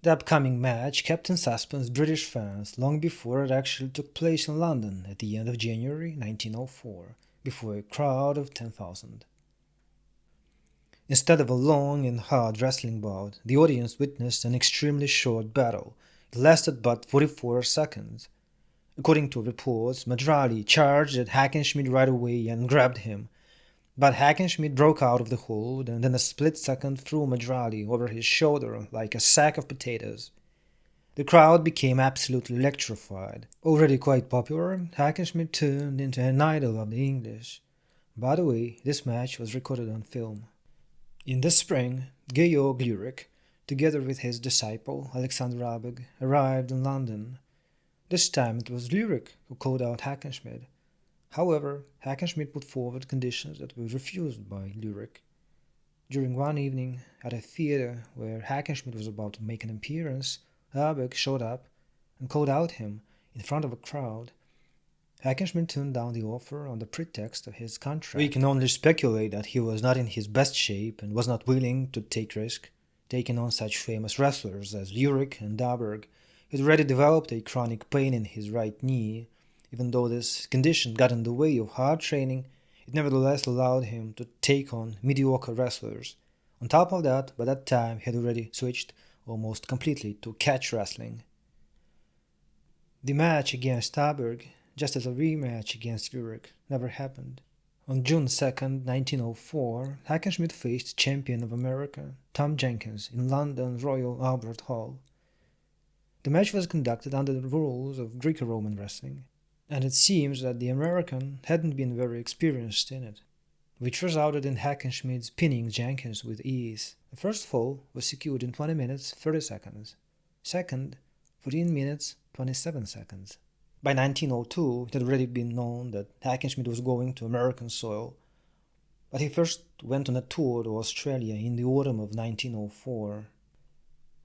The upcoming match kept in suspense British fans long before it actually took place in London at the end of January 1904, before a crowd of 10,000. Instead of a long and hard wrestling bout, the audience witnessed an extremely short battle. It lasted but 44 seconds. According to reports, Madrali charged at Hackenschmidt right away and grabbed him, but Hackenschmidt broke out of the hold and in a split second threw Madrali over his shoulder like a sack of potatoes. The crowd became absolutely electrified. Already quite popular, Hackenschmidt turned into an idol of the English. By the way, this match was recorded on film. In the spring, Georg Lyrik, together with his disciple Alexander Abegg, arrived in London. This time it was Lyrik who called out Hackenschmidt. However, Hackenschmidt put forward conditions that were refused by Lyrik. During one evening, at a theatre where Hackenschmidt was about to make an appearance, Abegg showed up and called out him in front of a crowd. Hackenschmidt turned down the offer on the pretext of his contract. We can only speculate that he was not in his best shape and was not willing to take risk, taking on such famous wrestlers as Lyrik and Abegg. He had already developed a chronic pain in his right knee. Even though this condition got in the way of hard training, it nevertheless allowed him to take on mediocre wrestlers. On top of that, by that time he had already switched almost completely to catch wrestling. The match against Abegg, just as a rematch against Lyrik, never happened. On June 2, 1904, Hackenschmidt faced champion of America, Tom Jenkins, in London's Royal Albert Hall. The match was conducted under the rules of Greco-Roman wrestling, and it seems that the American hadn't been very experienced in it, which resulted in Hackenschmidt's pinning Jenkins with ease. The first fall was secured in 20 minutes 30 seconds, second 14 minutes 27 seconds. By 1902, it had already been known that Hackenschmidt was going to American soil, but he first went on a tour to Australia in the autumn of 1904.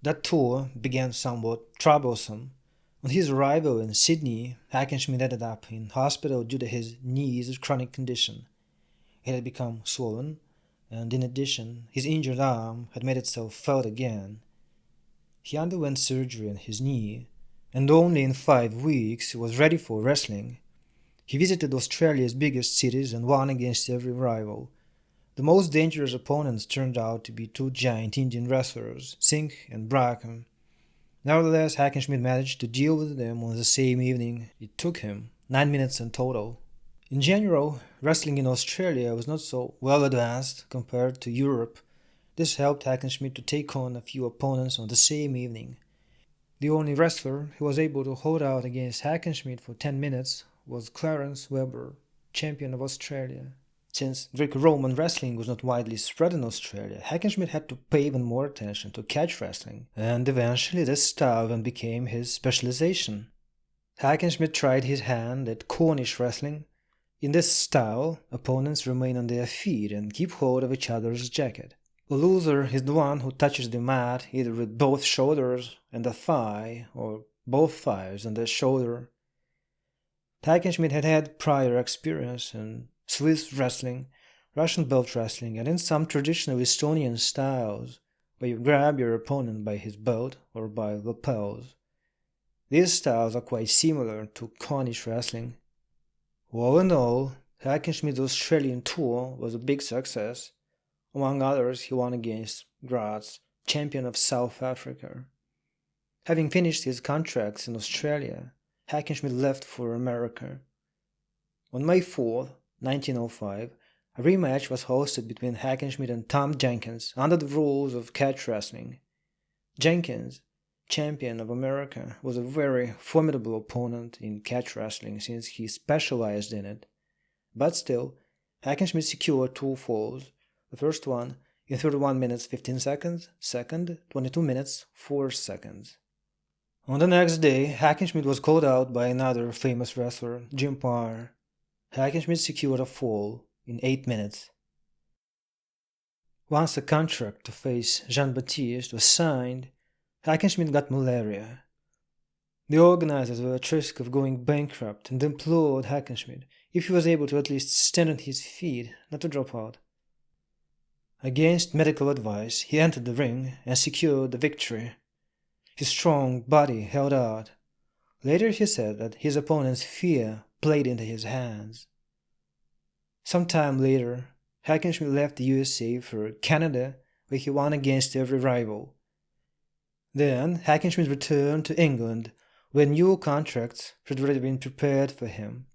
That tour began somewhat troublesome. On his arrival in Sydney, Hackenschmidt ended up in hospital due to his knee's chronic condition. It had become swollen, and in addition, his injured arm had made itself felt again. He underwent surgery on his knee, and only in 5 weeks he was ready for wrestling. He visited Australia's biggest cities and won against every rival. The most dangerous opponents turned out to be 2 giant Indian wrestlers, Singh and Bracken. Nevertheless, Hackenschmidt managed to deal with them on the same evening. It took him 9 minutes in total. In general, wrestling in Australia was not so well advanced compared to Europe. This helped Hackenschmidt to take on a few opponents on the same evening. The only wrestler who was able to hold out against Hackenschmidt for 10 minutes was Clarence Webber, champion of Australia. Since Greco-Roman wrestling was not widely spread in Australia, Hackenschmidt had to pay even more attention to catch wrestling, and eventually this style then became his specialization. Hackenschmidt tried his hand at Cornish wrestling. In this style, opponents remain on their feet and keep hold of each other's jacket. The loser is the one who touches the mat either with both shoulders and the thigh, or both thighs and the shoulder. Hackenschmidt had had prior experience in Swiss wrestling, Russian belt wrestling, and in some traditional Estonian styles, where you grab your opponent by his belt or by lapels. These styles are quite similar to Cornish wrestling. All in all, Hackenschmidt's Australian tour was a big success. Among others, he won against Graz, champion of South Africa. Having finished his contracts in Australia, Hackenschmidt left for America. On May 4, 1905, a rematch was hosted between Hackenschmidt and Tom Jenkins under the rules of catch wrestling. Jenkins, champion of America, was a very formidable opponent in catch wrestling since he specialized in it. But still, Hackenschmidt secured 2 falls, the first one in 31 minutes 15 seconds, second 22 minutes 4 seconds. On the next day, Hackenschmidt was called out by another famous wrestler, Jim Parr. Hackenschmidt secured a fall in 8 minutes. Once a contract to face Jean-Baptiste was signed, Hackenschmidt got malaria. The organizers were at risk of going bankrupt and implored Hackenschmidt, if he was able to at least stand on his feet, not to drop out. Against medical advice, he entered the ring and secured the victory. His strong body held out. Later he said that his opponent's fear played into his hands. Sometime later, Hackenschmidt left the USA for Canada, where he won against every rival. Then Hackenschmidt returned to England, where new contracts had already been prepared for him.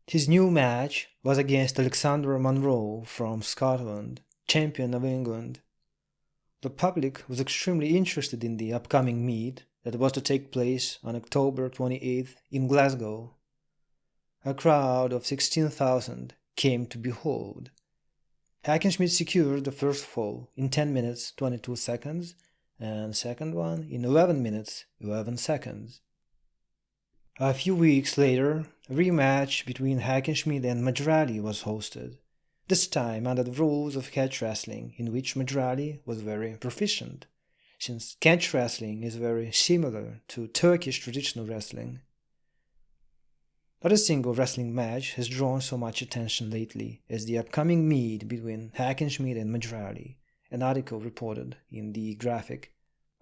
His new match was against Alexander Monroe from Scotland, champion of England. The public was extremely interested in the upcoming meet that was to take place on October 28th in Glasgow. A crowd of 16,000 came to behold. Hackenschmidt secured the first fall in 10 minutes 22 seconds and the second one in 11 minutes 11 seconds. A few weeks later, a rematch between Hackenschmidt and Madrali was hosted, this time under the rules of catch wrestling, in which Madrali was very proficient, since catch wrestling is very similar to Turkish traditional wrestling. Not a single wrestling match has drawn so much attention lately as the upcoming meet between Hackenschmidt and Madrali, an article reported in the Graphic.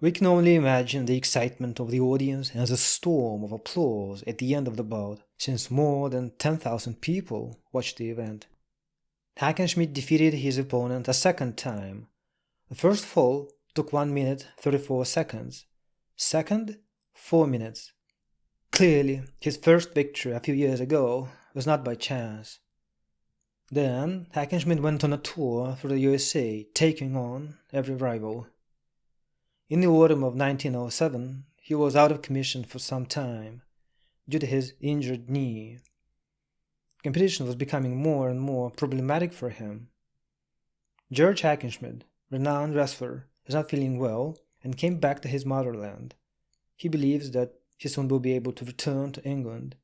We can only imagine the excitement of the audience and the storm of applause at the end of the bout, since more than 10,000 people watched the event. Hackenschmidt defeated his opponent a second time. The first fall took 1 minute 34 seconds, second 4 minutes. Clearly, his first victory a few years ago was not by chance. Then, Hackenschmidt went on a tour through the USA, taking on every rival. In the autumn of 1907, he was out of commission for some time, due to his injured knee. Competition was becoming more and more problematic for him. George Hackenschmidt, renowned wrestler, is not feeling well and came back to his motherland. He believes that he soon will be able to return to England.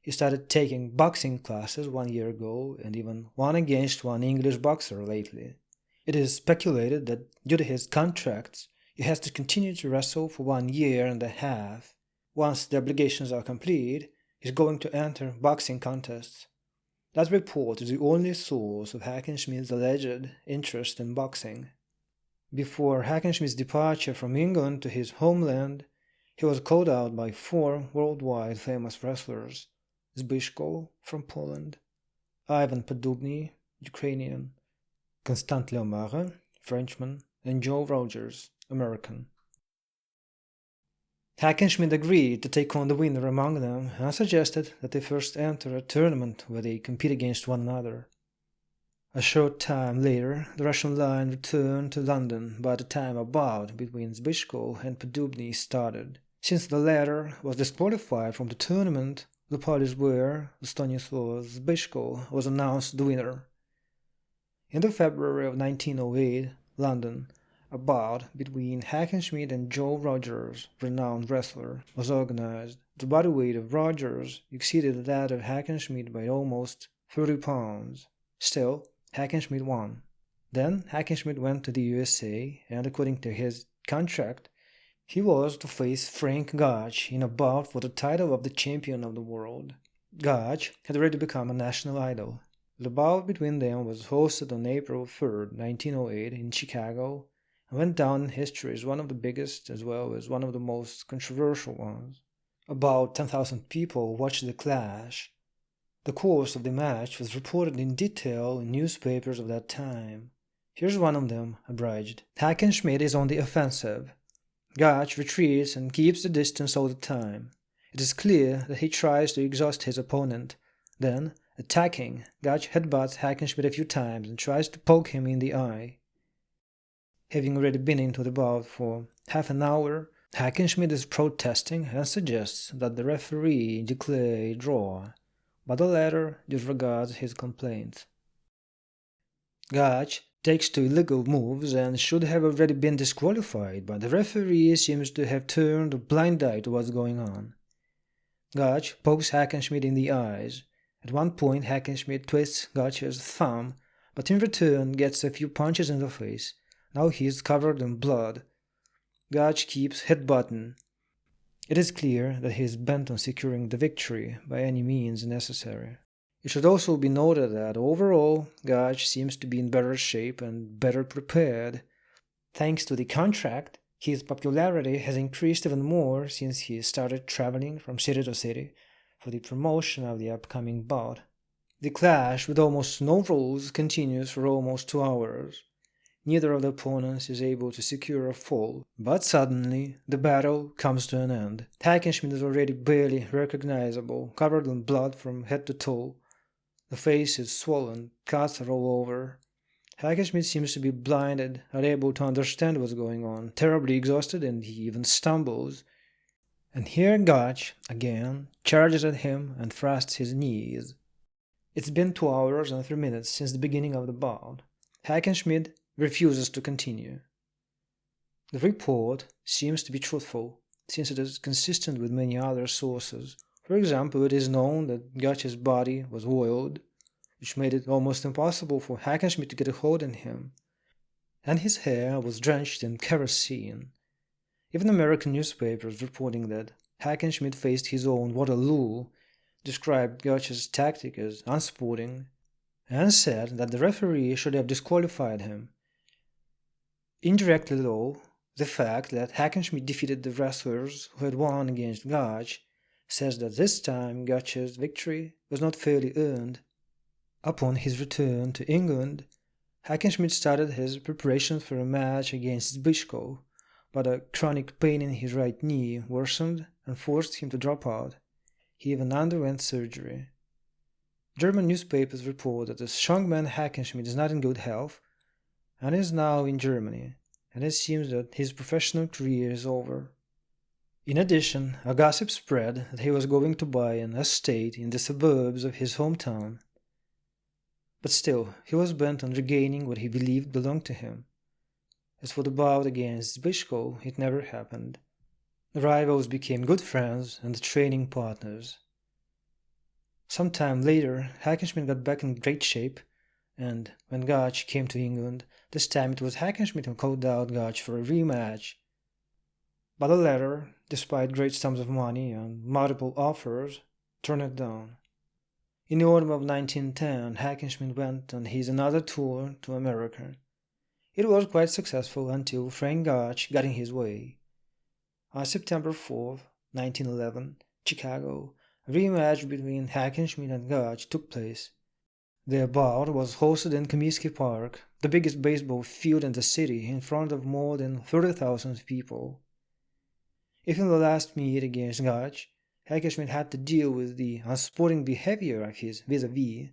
He started taking boxing classes 1 year ago and even won against one English boxer lately. It is speculated that due to his contracts, he has to continue to wrestle for 1 year and a half. Once the obligations are complete, he's going to enter boxing contests. That report is the only source of Hackenschmidt's alleged interest in boxing. Before Hackenschmidt's departure from England to his homeland, he was called out by 4 worldwide famous wrestlers: Zbyszko from Poland, Ivan Podubny, Ukrainian, Constant Leomare, Frenchman, and Joe Rogers, American. Hackenschmidt agreed to take on the winner among them and suggested that they first enter a tournament where they compete against one another. A short time later, the Russian line returned to London by the time a bout between Zbyszko and Podubny started. Since the latter was disqualified from the tournament, the parties were Stanislaw Zbyszko was announced the winner. In the February of 1908, London, a bout between Hackenschmidt and Joe Rogers, renowned wrestler, was organized. The body weight of Rogers exceeded that of Hackenschmidt by almost 30 pounds. Still, Hackenschmidt won. Then Hackenschmidt went to the USA, and according to his contract, he was to face Frank Gotch in a bout for the title of the champion of the world. Gotch had already become a national idol. The bout between them was hosted on April 3, 1908 in Chicago, and went down in history as one of the biggest as well as one of the most controversial ones. About 10,000 people watched the clash. The course of the match was reported in detail in newspapers of that time. Here's one of them, abridged. Hackenschmidt is on the offensive. Gotch retreats and keeps the distance all the time. It is clear that he tries to exhaust his opponent. Then, attacking, Gotch headbutts Hackenschmidt a few times and tries to poke him in the eye. Having already been into the bout for half an hour, Hackenschmidt is protesting and suggests that the referee declare a draw, but the latter disregards his complaints. Gotch takes to illegal moves and should have already been disqualified, but the referee seems to have turned a blind eye to what's going on. Gotch pokes Hackenschmidt in the eyes. At one point, Hackenschmidt twists Gotch's thumb, but in return gets a few punches in the face. Now he is covered in blood. Gotch keeps headbutting. It is clear that he is bent on securing the victory by any means necessary. It should also be noted that overall, Gotch seems to be in better shape and better prepared. Thanks to the contract, His popularity has increased even more since he started traveling from city to city for the promotion of the upcoming bout. The clash, with almost no rules, continues for almost 2 hours. Neither of the opponents is able to secure a fall, but suddenly the battle comes to an end. Hackenschmidt is already barely recognizable, covered in blood from head to toe. The face is swollen, cuts are all over. Hackenschmidt seems to be blinded, unable to understand what's going on, terribly exhausted, and he even stumbles. And here Gotch, again, charges at him and thrusts his knees. It's been 2 hours and 3 minutes since the beginning of the bout. Hackenschmidt refuses to continue. The report seems to be truthful, since it is consistent with many other sources. For example, it is known that Gotch's body was oiled, which made it almost impossible for Hackenschmidt to get a hold on him, and his hair was drenched in kerosene. Even American newspapers reporting that Hackenschmidt faced his own Waterloo described Gotch's tactic as unsporting and said that the referee should have disqualified him. Indirectly, though, the fact that Hackenschmidt defeated the wrestlers who had won against Gotch says that this time Gotch's victory was not fairly earned. Upon his return to England, Hackenschmidt started his preparations for a match against Zbyszko, but a chronic pain in his right knee worsened and forced him to drop out. He even underwent surgery. German newspapers report that the strongman Hackenschmidt is not in good health and is now in Germany, and it seems that his professional career is over. In addition, a gossip spread that he was going to buy an estate in the suburbs of his hometown. But still, he was bent on regaining what he believed belonged to him. As for the bout against Zbyszko, it never happened. The rivals became good friends and training partners. Some time later, Hackenschmidt got back in great shape, and when Gotch came to England, this time it was Hackenschmidt who called out Gotch for a rematch. But the latter, despite great sums of money and multiple offers, turned it down. In the autumn of 1910, Hackenschmidt went on his another tour to America. It was quite successful until Frank Gotch got in his way. On September 4, 1911, Chicago, a rematch between Hackenschmidt and Gotch took place. The bout was hosted in Comiskey Park, the biggest baseball field in the city, in front of more than 30,000 people. If in the last meet against Gotch, Hackenschmidt had to deal with the unsporting behavior of his vis-a-vis,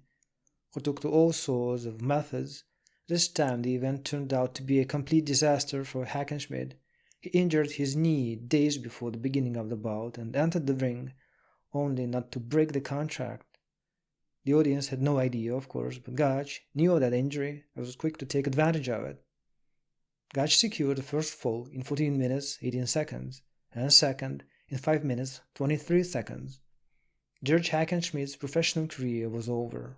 who took to all sorts of methods, this time the event turned out to be a complete disaster for Hackenschmidt. He injured his knee days before the beginning of the bout and entered the ring, only not to break the contract. The audience had no idea, of course, but Gotch knew of that injury and was quick to take advantage of it. Gotch secured the first fall in 14 minutes 18 seconds, and second in 5 minutes 23 seconds. George Hackenschmidt's professional career was over.